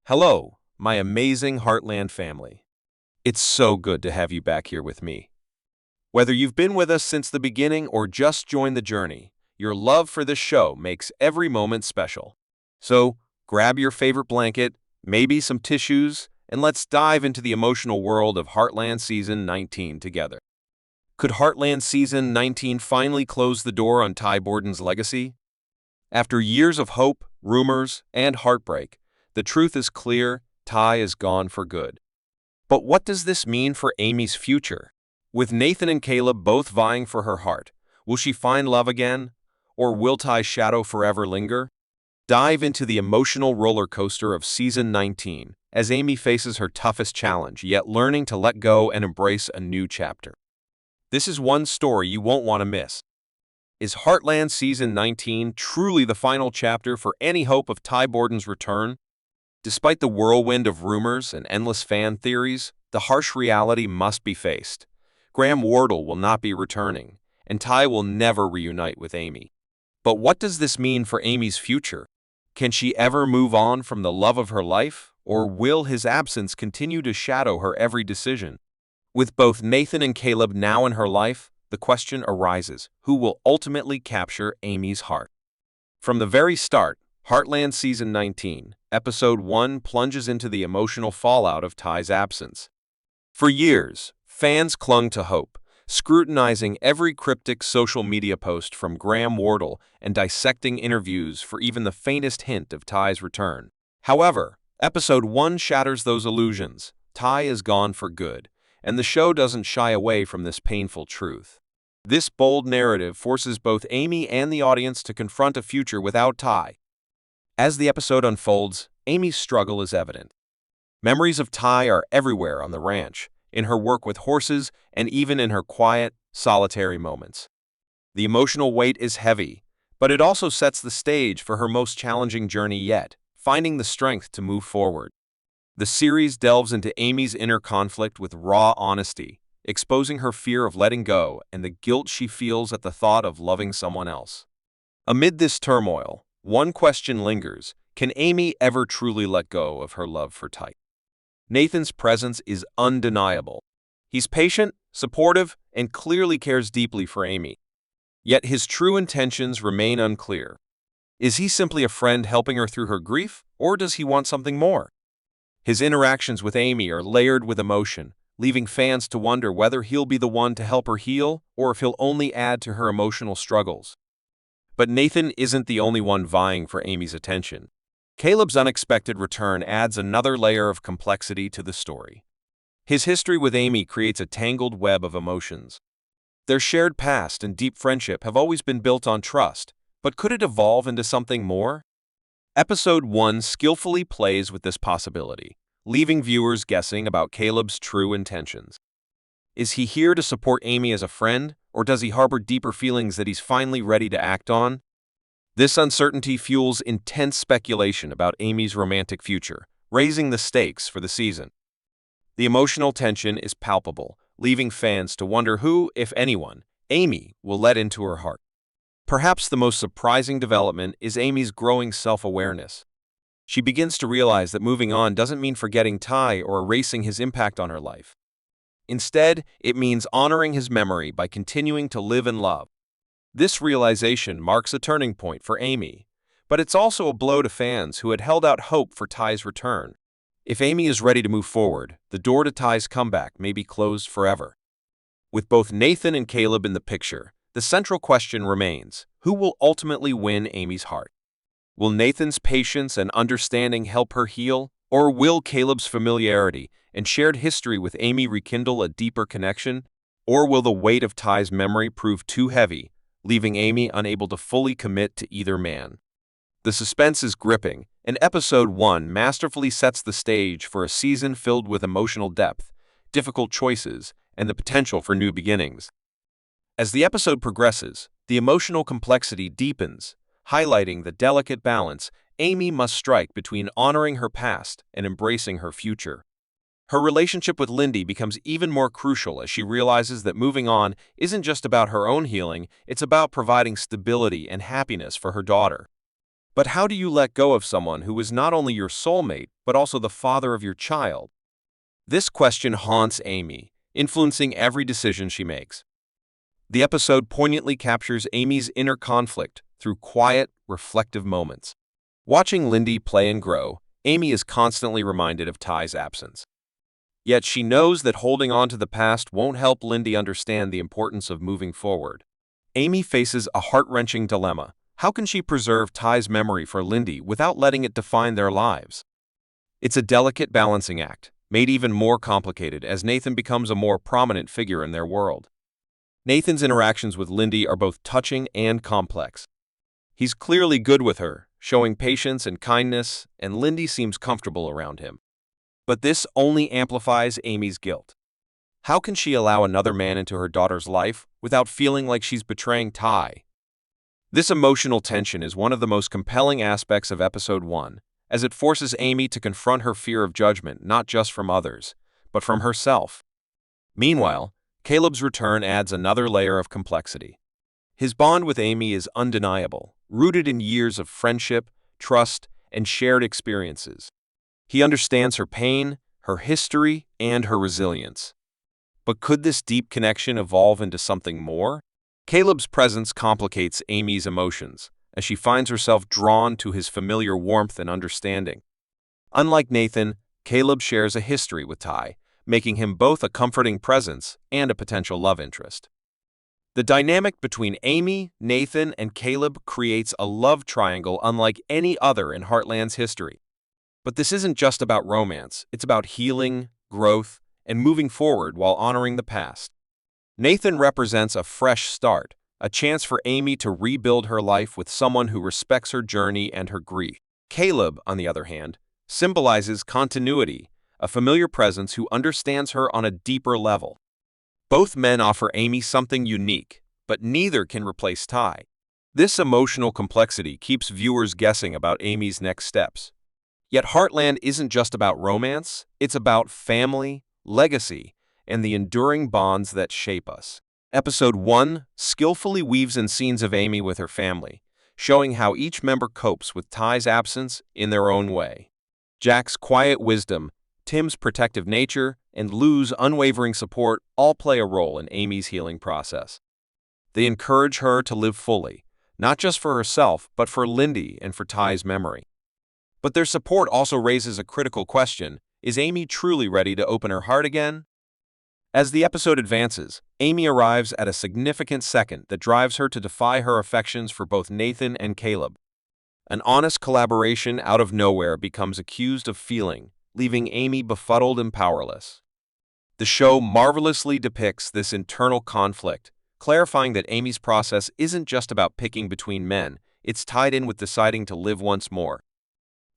Hello, my amazing Heartland family. It's so good to have you back here with me. Whether you've been with us since the beginning or just joined the journey, your love for this show makes every moment special. So, grab your favorite blanket, maybe some tissues, and let's dive into the emotional world of Heartland Season 19 together. Could Heartland Season 19 finally close the door on Bordden's legacy? After years of hope, rumors, and heartbreak, the truth is clear: Ty is gone for good. But what does this mean for Amy's future? With Nathan and Caleb both vying for her heart, will she find love again? Or will Ty's shadow forever linger? Dive into the emotional roller coaster of Season 19 as Amy faces her toughest challenge, yet learning to let go and embrace a new chapter. This is one story you won't want to miss. Is Heartland Season 19 truly the final chapter for any hope of Ty Borden's return? Despite the whirlwind of rumors and endless fan theories, the harsh reality must be faced. Wardle will not be returning, and Ty will never reunite with Amy. But what does this mean for Amy's future? Can she ever move on from the love of her life, or will his absence continue to shadow her every decision? With both Nathan and Caleb now in her life, the question arises: who will ultimately capture Amy's heart? From the very start, Heartland Season 19, Episode 1 plunges into the emotional fallout of Ty's absence. For years, fans clung to hope, scrutinizing every cryptic social media post from Wardle and dissecting interviews for even the faintest hint of Ty's return. However, Episode 1 shatters those illusions. Ty is gone for good, and the show doesn't shy away from this painful truth. This bold narrative forces both Amy and the audience to confront a future without Ty. As the episode unfolds, Amy's struggle is evident. Memories of Ty are everywhere on the ranch, in her work with horses, and even in her quiet, solitary moments. The emotional weight is heavy, but it also sets the stage for her most challenging journey yet, finding the strength to move forward. The series delves into Amy's inner conflict with raw honesty, exposing her fear of letting go and the guilt she feels at the thought of loving someone else. Amid this turmoil, one question lingers: can Amy ever truly let go of her love for Ty? Nathan's presence is undeniable. He's patient, supportive, and clearly cares deeply for Amy. Yet his true intentions remain unclear. Is he simply a friend helping her through her grief, or does he want something more? His interactions with Amy are layered with emotion, leaving fans to wonder whether he'll be the one to help her heal or if he'll only add to her emotional struggles. But Nathan isn't the only one vying for Amy's attention. Caleb's unexpected return adds another layer of complexity to the story. His history with Amy creates a tangled web of emotions. Their shared past and deep friendship have always been built on trust, but could it evolve into something more? Episode 1 skillfully plays with this possibility, leaving viewers guessing about Caleb's true intentions. Is he here to support Amy as a friend, or does he harbor deeper feelings that he's finally ready to act on? This uncertainty fuels intense speculation about Amy's romantic future, raising the stakes for the season. The emotional tension is palpable, leaving fans to wonder who, if anyone, Amy will let into her heart. Perhaps the most surprising development is Amy's growing self-awareness. She begins to realize that moving on doesn't mean forgetting Ty or erasing his impact on her life. Instead, it means honoring his memory by continuing to live and love. This realization marks a turning point for Amy, but it's also a blow to fans who had held out hope for Ty's return. If Amy is ready to move forward, the door to Ty's comeback may be closed forever. With both Nathan and Caleb in the picture, the central question remains: who will ultimately win Amy's heart? Will Nathan's patience and understanding help her heal, or will Caleb's familiarity and shared history with Amy rekindle a deeper connection? Or will the weight of Ty's memory prove too heavy, leaving Amy unable to fully commit to either man? The suspense is gripping, and Episode 1 masterfully sets the stage for a season filled with emotional depth, difficult choices, and the potential for new beginnings. As the episode progresses, the emotional complexity deepens, highlighting the delicate balance Amy must strike between honoring her past and embracing her future. Her relationship with Lindy becomes even more crucial as she realizes that moving on isn't just about her own healing, it's about providing stability and happiness for her daughter. But how do you let go of someone who is not only your soulmate, but also the father of your child? This question haunts Amy, influencing every decision she makes. The episode poignantly captures Amy's inner conflict through quiet, reflective moments. Watching Lindy play and grow, Amy is constantly reminded of Ty's absence. Yet she knows that holding on to the past won't help Lindy understand the importance of moving forward. Amy faces a heart-wrenching dilemma. How can she preserve Ty's memory for Lindy without letting it define their lives? It's a delicate balancing act, made even more complicated as Nathan becomes a more prominent figure in their world. Nathan's interactions with Lindy are both touching and complex. He's clearly good with her, showing patience and kindness, and Lindy seems comfortable around him. But this only amplifies Amy's guilt. How can she allow another man into her daughter's life without feeling like she's betraying Ty? This emotional tension is one of the most compelling aspects of Episode 1, as it forces Amy to confront her fear of judgment not just from others, but from herself. Meanwhile, Caleb's return adds another layer of complexity. His bond with Amy is undeniable, rooted in years of friendship, trust, and shared experiences. He understands her pain, her history, and her resilience. But could this deep connection evolve into something more? Caleb's presence complicates Amy's emotions, as she finds herself drawn to his familiar warmth and understanding. Unlike Nathan, Caleb shares a history with Ty, making him both a comforting presence and a potential love interest. The dynamic between Amy, Nathan, and Caleb creates a love triangle unlike any other in Heartland's history. But this isn't just about romance, it's about healing, growth, and moving forward while honoring the past. Nathan represents a fresh start, a chance for Amy to rebuild her life with someone who respects her journey and her grief. Caleb, on the other hand, symbolizes continuity, a familiar presence who understands her on a deeper level. Both men offer Amy something unique, but neither can replace Ty. This emotional complexity keeps viewers guessing about Amy's next steps. Yet Heartland isn't just about romance, it's about family, legacy, and the enduring bonds that shape us. Episode 1 skillfully weaves in scenes of Amy with her family, showing how each member copes with Ty's absence in their own way. Jack's quiet wisdom, Tim's protective nature, and Lou's unwavering support all play a role in Amy's healing process. They encourage her to live fully, not just for herself, but for Lindy and for Ty's memory. But their support also raises a critical question: is Amy truly ready to open her heart again? As the episode advances, Amy arrives at a significant second that drives her to defy her affections for both Nathan and Caleb. An honest collaboration out of nowhere becomes accused of feeling, leaving Amy befuddled and powerless. The show marvelously depicts this internal conflict, clarifying that Amy's process isn't just about picking between men, it's tied in with deciding to live once more.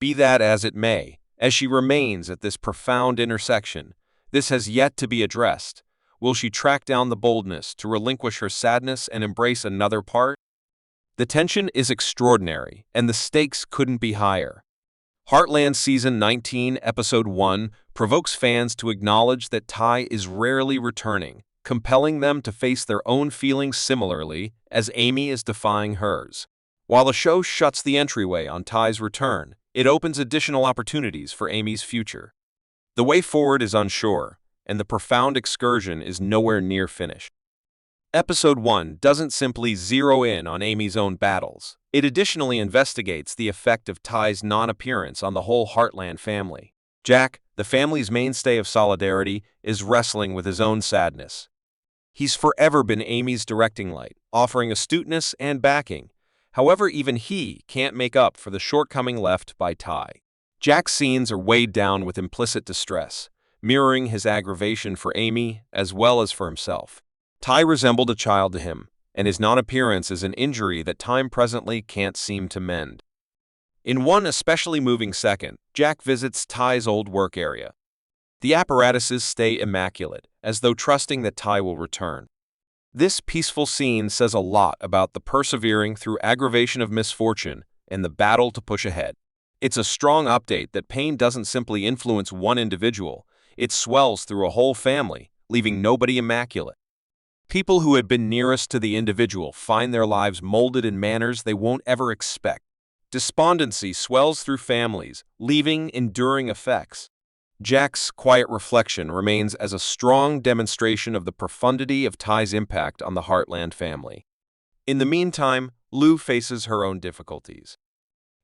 Be that as it may, as she remains at this profound intersection, this has yet to be addressed. Will she track down the boldness to relinquish her sadness and embrace another part? The tension is extraordinary, and the stakes couldn't be higher. Heartland Season 19, Episode 1 provokes fans to acknowledge that Ty is rarely returning, compelling them to face their own feelings similarly as Amy is defying hers. While the show shuts the entryway on Ty's return, it opens additional opportunities for Amy's future. The way forward is unsure, and the profound excursion is nowhere near finished. Episode 1 doesn't simply zero in on Amy's own battles. It additionally investigates the effect of Ty's non-appearance on the whole Heartland family. Jack, the family's mainstay of solidarity, is wrestling with his own sadness. He's forever been Amy's directing light, offering astuteness and backing. However, even he can't make up for the shortcoming left by Ty. Jack's scenes are weighed down with implicit distress, mirroring his aggravation for Amy as well as for himself. Ty resembled a child to him, and his non-appearance is an injury that time presently can't seem to mend. In one especially moving second, Jack visits Ty's old work area. The apparatuses stay immaculate, as though trusting that Ty will return. This peaceful scene says a lot about the persevering through aggravation of misfortune and the battle to push ahead. It's a strong update that pain doesn't simply influence one individual, it swells through a whole family, leaving nobody immaculate. People who had been nearest to the individual find their lives molded in manners they won't ever expect. Despondency swells through families, leaving enduring effects. Jack's quiet reflection remains as a strong demonstration of the profundity of Ty's impact on the Heartland family. In the meantime, Lou faces her own difficulties.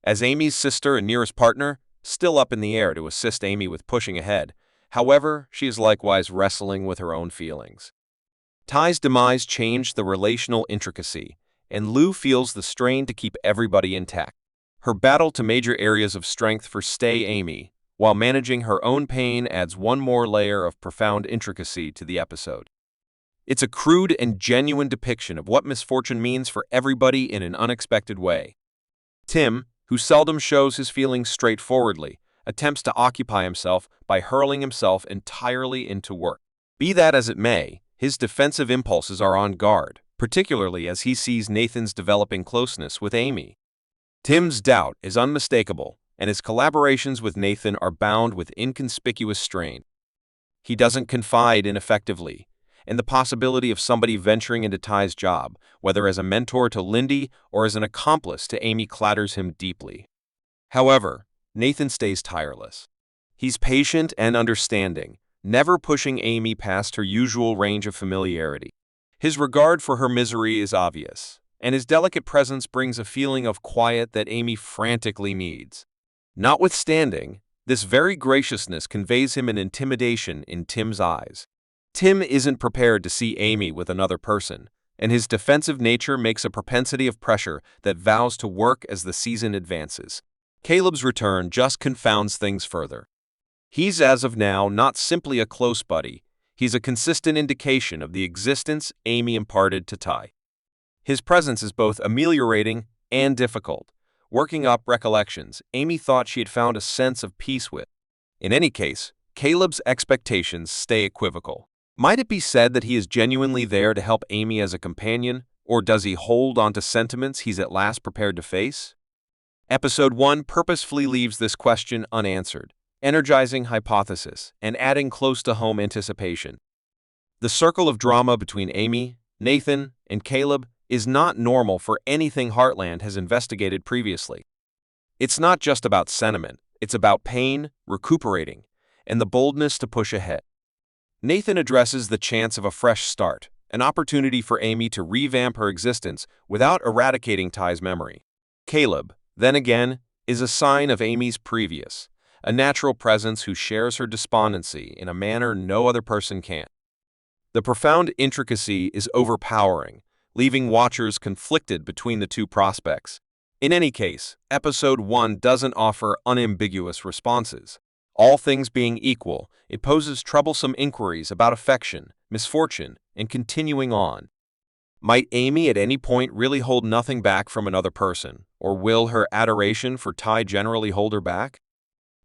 As Amy's sister and nearest partner, still up in the air to assist Amy with pushing ahead. However, she is likewise wrestling with her own feelings. Ty's demise changed the relational intricacy, and Lou feels the strain to keep everybody intact. Her battle to major areas of strength for stay Amy, while managing her own pain, adds one more layer of profound intricacy to the episode. It's a crude and genuine depiction of what misfortune means for everybody in an unexpected way. Tim, who seldom shows his feelings straightforwardly, attempts to occupy himself by hurling himself entirely into work. Be that as it may, his defensive impulses are on guard, particularly as he sees Nathan's developing closeness with Amy. Tim's doubt is unmistakable, and his collaborations with Nathan are bound with inconspicuous strain. He doesn't confide ineffectively, and the possibility of somebody venturing into Ty's job, whether as a mentor to Lindy or as an accomplice to Amy, clatters him deeply. However, Nathan stays tireless. He's patient and understanding, never pushing Amy past her usual range of familiarity. His regard for her misery is obvious, and his delicate presence brings a feeling of quiet that Amy frantically needs. Notwithstanding, this very graciousness conveys him an intimidation in Tim's eyes. Tim isn't prepared to see Amy with another person, and his defensive nature makes a propensity of pressure that vows to work as the season advances. Caleb's return just confounds things further. He's as of now not simply a close buddy, he's a consistent indication of the existence Amy imparted to Ty. His presence is both ameliorating and difficult, working up recollections Amy thought she had found a sense of peace with. In any case, Caleb's expectations stay equivocal. Might it be said that he is genuinely there to help Amy as a companion, or does he hold on to sentiments he's at last prepared to face? Episode 1 purposefully leaves this question unanswered, energizing hypothesis and adding close-to-home anticipation. The circle of drama between Amy, Nathan, and Caleb is not normal for anything Heartland has investigated previously. It's not just about sentiment, it's about pain, recuperating, and the boldness to push ahead. Nathan addresses the chance of a fresh start, an opportunity for Amy to revamp her existence without eradicating Ty's memory. Caleb, then again, is a sign of Amy's previous, a natural presence who shares her despondency in a manner no other person can. The profound intricacy is overpowering, leaving watchers conflicted between the two prospects. In any case, Episode 1 doesn't offer unambiguous responses. All things being equal, it poses troublesome inquiries about affection, misfortune, and continuing on. Might Amy at any point really hold nothing back from another person, or will her adoration for Ty generally hold her back?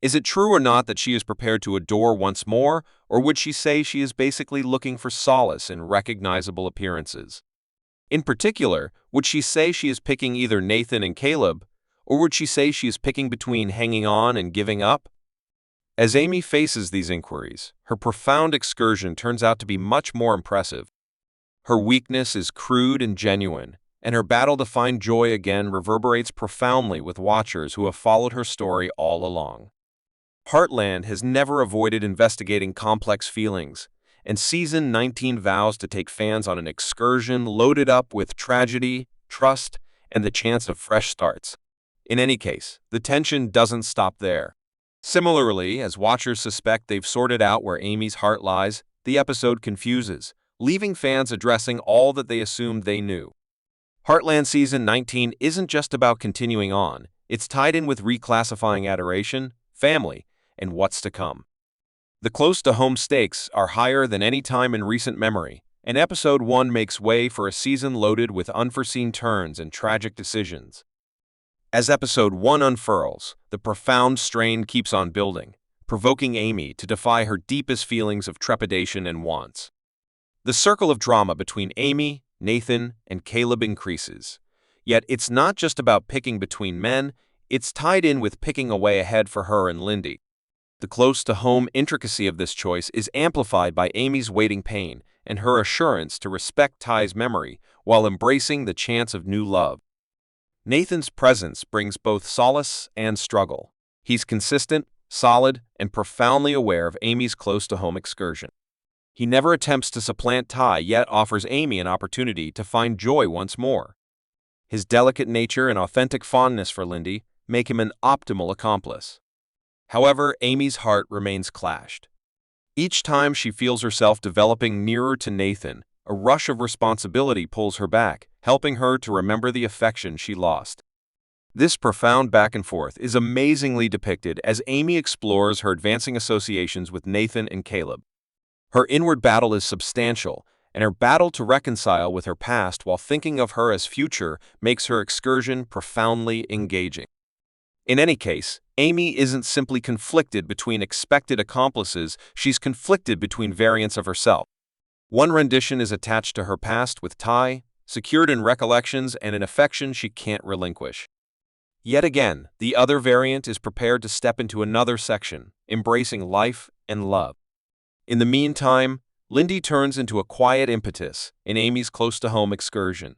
Is it true or not that she is prepared to adore once more, or would she say she is basically looking for solace in recognizable appearances? In particular, would she say she is picking either Nathan and Caleb, or would she say she is picking between hanging on and giving up? As Amy faces these inquiries, her profound excursion turns out to be much more impressive. Her weakness is crude and genuine, and her battle to find joy again reverberates profoundly with watchers who have followed her story all along. Heartland has never avoided investigating complex feelings, and Season 19 vows to take fans on an excursion loaded up with tragedy, trust, and the chance of fresh starts. In any case, the tension doesn't stop there. Similarly, as watchers suspect they've sorted out where Amy's heart lies, the episode confuses, leaving fans addressing all that they assumed they knew. Heartland Season 19 isn't just about continuing on, it's tied in with reclassifying adoration, family, and what's to come. The close-to-home stakes are higher than any time in recent memory, and Episode 1 makes way for a season loaded with unforeseen turns and tragic decisions. As Episode 1 unfurls, the profound strain keeps on building, provoking Amy to defy her deepest feelings of trepidation and wants. The circle of drama between Amy, Nathan, and Caleb increases. Yet it's not just about picking between men, it's tied in with picking a way ahead for her and Lindy. The close-to-home intricacy of this choice is amplified by Amy's waiting pain and her assurance to respect Ty's memory while embracing the chance of new love. Nathan's presence brings both solace and struggle. He's consistent, solid, and profoundly aware of Amy's close-to-home excursion. He never attempts to supplant Ty, yet offers Amy an opportunity to find joy once more. His delicate nature and authentic fondness for Lindy make him an optimal accomplice. However, Amy's heart remains clashed. Each time she feels herself developing nearer to Nathan, a rush of responsibility pulls her back, helping her to remember the affection she lost. This profound back and forth is amazingly depicted as Amy explores her advancing associations with Nathan and Caleb. Her inward battle is substantial, and her battle to reconcile with her past while thinking of her as future makes her excursion profoundly engaging. In any case, Amy isn't simply conflicted between expected accomplices, she's conflicted between variants of herself. One rendition is attached to her past with Ty, secured in recollections and an affection she can't relinquish. Yet again, the other variant is prepared to step into another section, embracing life and love. In the meantime, Lindy turns into a quiet impetus in Amy's close-to-home excursion.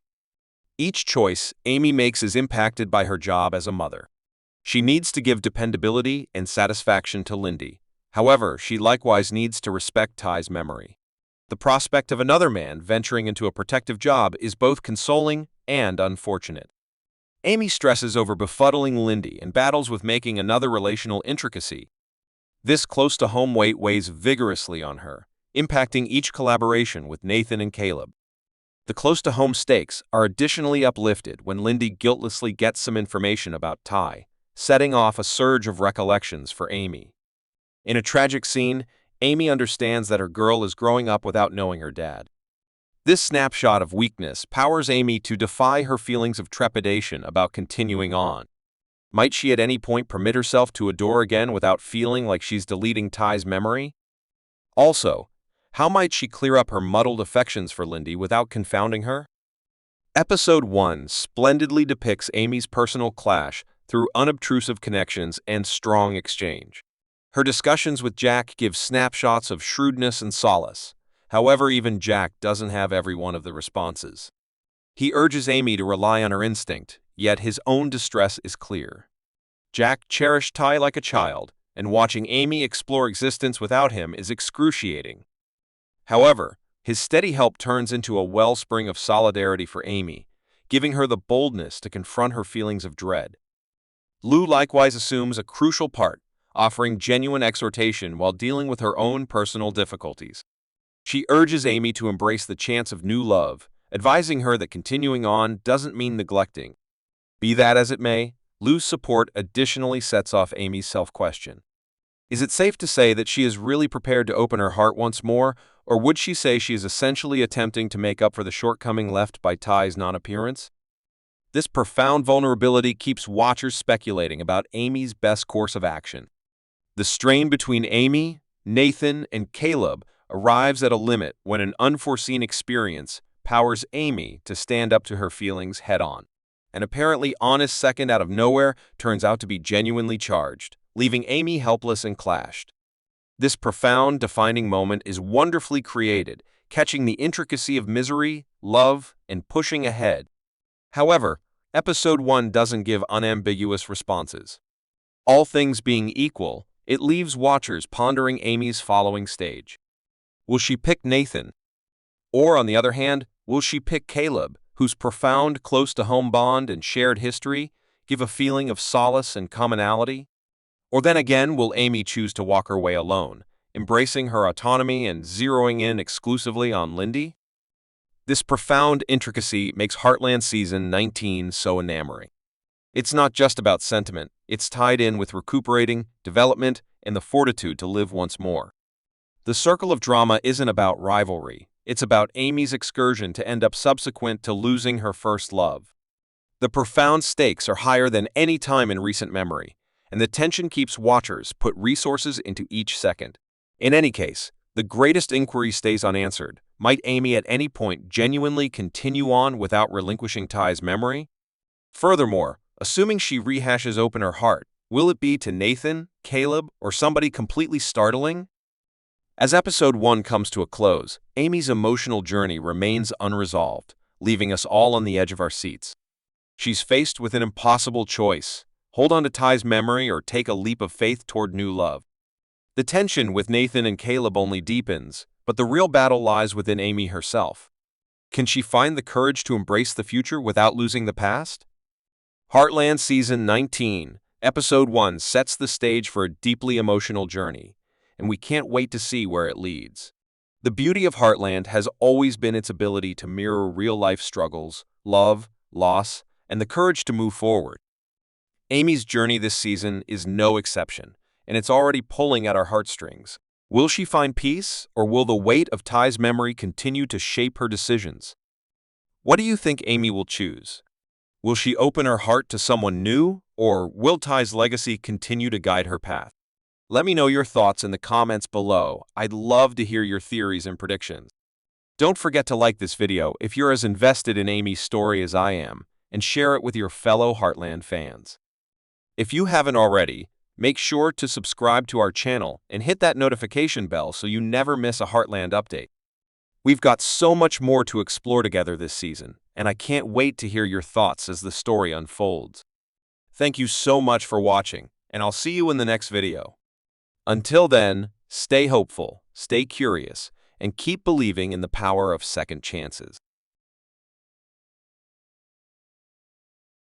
Each choice Amy makes is impacted by her job as a mother. She needs to give dependability and satisfaction to Lindy. However, she likewise needs to respect Ty's memory. The prospect of another man venturing into a protective job is both consoling and unfortunate. Amy stresses over befuddling Lindy and battles with making another relational intricacy. This close-to-home weight weighs vigorously on her, impacting each collaboration with Nathan and Caleb. The close-to-home stakes are additionally uplifted when Lindy guiltlessly gets some information about Ty, setting off a surge of recollections for Amy. In a tragic scene, Amy understands that her girl is growing up without knowing her dad. This snapshot of weakness powers Amy to defy her feelings of trepidation about continuing on. Might she at any point permit herself to adore again without feeling like she's deleting Ty's memory? Also, how might she clear up her muddled affections for Lindy without confounding her? Episode 1 splendidly depicts Amy's personal clash through unobtrusive connections and strong exchange. Her discussions with Jack give snapshots of shrewdness and solace. However, even Jack doesn't have every one of the responses. He urges Amy to rely on her instinct, yet his own distress is clear. Jack cherished Ty like a child, and watching Amy explore existence without him is excruciating. However, his steady help turns into a wellspring of solidarity for Amy, giving her the boldness to confront her feelings of dread. Lou likewise assumes a crucial part, offering genuine exhortation while dealing with her own personal difficulties. She urges Amy to embrace the chance of new love, advising her that continuing on doesn't mean neglecting. Be that as it may, Lou's support additionally sets off Amy's self-question. Is it safe to say that she is really prepared to open her heart once more, or would she say she is essentially attempting to make up for the shortcoming left by Ty's non-appearance? This profound vulnerability keeps watchers speculating about Amy's best course of action. The strain between Amy, Nathan, and Caleb arrives at a limit when an unforeseen experience powers Amy to stand up to her feelings head-on. An apparently honest second out of nowhere turns out to be genuinely charged, leaving Amy helpless and clashed. This profound, defining moment is wonderfully created, catching the intricacy of misery, love, and pushing ahead. However, Episode 1 doesn't give unambiguous responses. All things being equal, it leaves watchers pondering Amy's following stage. Will she pick Nathan? Or, on the other hand, will she pick Caleb, whose profound, close-to-home bond and shared history give a feeling of solace and commonality? Or then again, will Amy choose to walk her way alone, embracing her autonomy and zeroing in exclusively on Lindy? This profound intricacy makes Heartland Season 19 so enamoring. It's not just about sentiment, it's tied in with recuperating, development, and the fortitude to live once more. The circle of drama isn't about rivalry, it's about Amy's excursion to end up subsequent to losing her first love. The profound stakes are higher than any time in recent memory, and the tension keeps watchers put resources into each second. In any case, the greatest inquiry stays unanswered. Might Amy at any point genuinely continue on without relinquishing Ty's memory? Furthermore, assuming she rehashes open her heart, will it be to Nathan, Caleb, or somebody completely startling? As Episode 1 comes to a close, Amy's emotional journey remains unresolved, leaving us all on the edge of our seats. She's faced with an impossible choice: hold on to Ty's memory or take a leap of faith toward new love. The tension with Nathan and Caleb only deepens, but the real battle lies within Amy herself. Can she find the courage to embrace the future without losing the past? Heartland Season 19, Episode 1 sets the stage for a deeply emotional journey, and we can't wait to see where it leads. The beauty of Heartland has always been its ability to mirror real-life struggles, love, loss, and the courage to move forward. Amy's journey this season is no exception, and it's already pulling at our heartstrings. Will she find peace, or will the weight of Ty's memory continue to shape her decisions? What do you think Amy will choose? Will she open her heart to someone new, or will Ty's legacy continue to guide her path? Let me know your thoughts in the comments below. I'd love to hear your theories and predictions. Don't forget to like this video if you're as invested in Amy's story as I am, and share it with your fellow Heartland fans. If you haven't already, make sure to subscribe to our channel and hit that notification bell so you never miss a Heartland update. We've got so much more to explore together this season, and I can't wait to hear your thoughts as the story unfolds. Thank you so much for watching, and I'll see you in the next video. Until then, stay hopeful, stay curious, and keep believing in the power of second chances.